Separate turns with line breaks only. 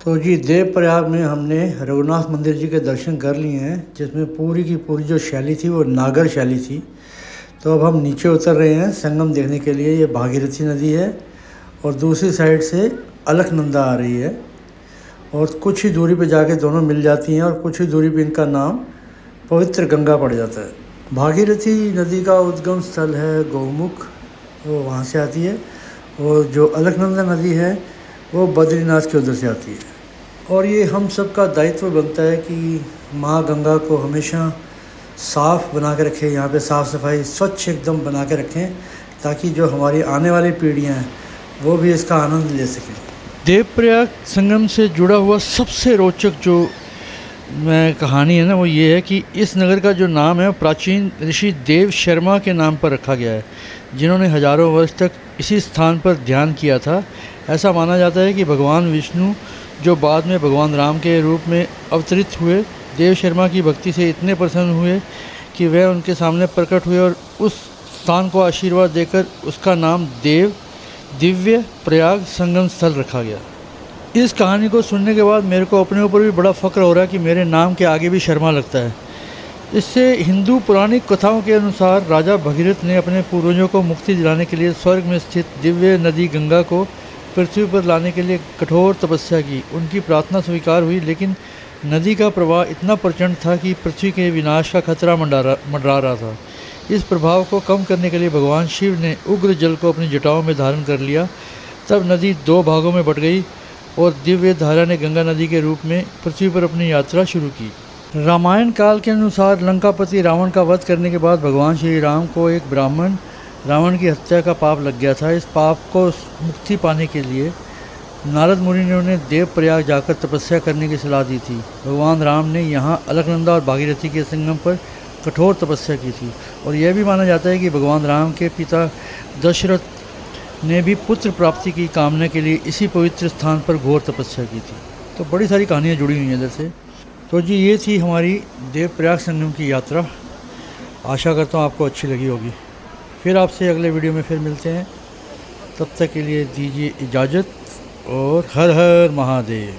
तो जी देवप्रयाग में हमने रघुनाथ मंदिर जी के दर्शन कर लिए हैं, जिसमें पूरी की पूरी जो शैली थी वो नागर शैली थी। तो अब हम नीचे उतर रहे हैं संगम देखने के लिए। ये भागीरथी नदी है और दूसरी साइड से अलकनंदा आ रही है और कुछ ही दूरी पे जाके दोनों मिल जाती हैं और कुछ ही दूरी पे इनका नाम पवित्र गंगा पड़ जाता है। भागीरथी नदी का उद्गम स्थल है गौमुख, वो वहाँ से आती है, और जो अलकनंदा नदी है वो बद्रीनाथ के उधर से आती है। और ये हम सब का दायित्व बनता है कि माँ गंगा को हमेशा साफ़ बना के रखें, यहाँ पे साफ़ सफाई स्वच्छ एकदम बना के रखें, ताकि जो हमारी आने वाली पीढ़ियाँ हैं वो भी इसका आनंद ले सकें। देवप्रयाग संगम से जुड़ा हुआ सबसे रोचक जो कहानी है ना, वो ये है कि इस नगर का जो नाम है प्राचीन ऋषि देव शर्मा के नाम पर रखा गया है, जिन्होंने हजारों वर्ष तक इसी स्थान पर ध्यान किया था। ऐसा माना जाता है कि भगवान विष्णु जो बाद में भगवान राम के रूप में अवतरित हुए, देव शर्मा की भक्ति से इतने प्रसन्न हुए कि वह उनके सामने प्रकट हुए और उस स्थान को आशीर्वाद देकर उसका नाम दिव्य प्रयाग संगम स्थल रखा गया। इस कहानी को सुनने के बाद मेरे को अपने ऊपर भी बड़ा फ़ख्र हो रहा है कि मेरे नाम के आगे भी शर्मा लगता है। इससे हिंदू पौराणिक कथाओं के अनुसार राजा भगीरथ ने अपने पूर्वजों को मुक्ति दिलाने के लिए स्वर्ग में स्थित दिव्य नदी गंगा को पृथ्वी पर लाने के लिए कठोर तपस्या की। उनकी प्रार्थना स्वीकार हुई, लेकिन नदी का प्रवाह इतना प्रचंड था कि पृथ्वी के विनाश का खतरा मंडरा रहा था। इस प्रभाव को कम करने के लिए भगवान शिव ने उग्र जल को अपनी जटाओं में धारण कर लिया। तब नदी दो भागों में बट गई और दिव्य धारा ने गंगा नदी के रूप में पृथ्वी पर अपनी यात्रा शुरू की। रामायण काल के अनुसार लंकापति रावण का वध करने के बाद भगवान श्री राम को एक ब्राह्मण रावण की हत्या का पाप लग गया था। इस पाप को मुक्ति पाने के लिए नारद मुनि ने उन्हें देवप्रयाग जाकर तपस्या करने की सलाह दी थी। भगवान राम ने यहाँ अलकनंदा और भागीरथी के संगम पर कठोर तपस्या की थी, और यह भी माना जाता है कि भगवान राम के पिता दशरथ ने भी पुत्र प्राप्ति की कामना के लिए इसी पवित्र स्थान पर घोर तपस्या की थी। तो बड़ी सारी कहानियाँ जुड़ी हुई हैं इधर से। तो जी ये थी हमारी देवप्रयाग संगम की यात्रा। आशा करता हूँ आपको अच्छी लगी होगी। फिर आपसे अगले वीडियो में फिर मिलते हैं। तब तक के लिए दीजिए इजाज़त और हर हर महादेव।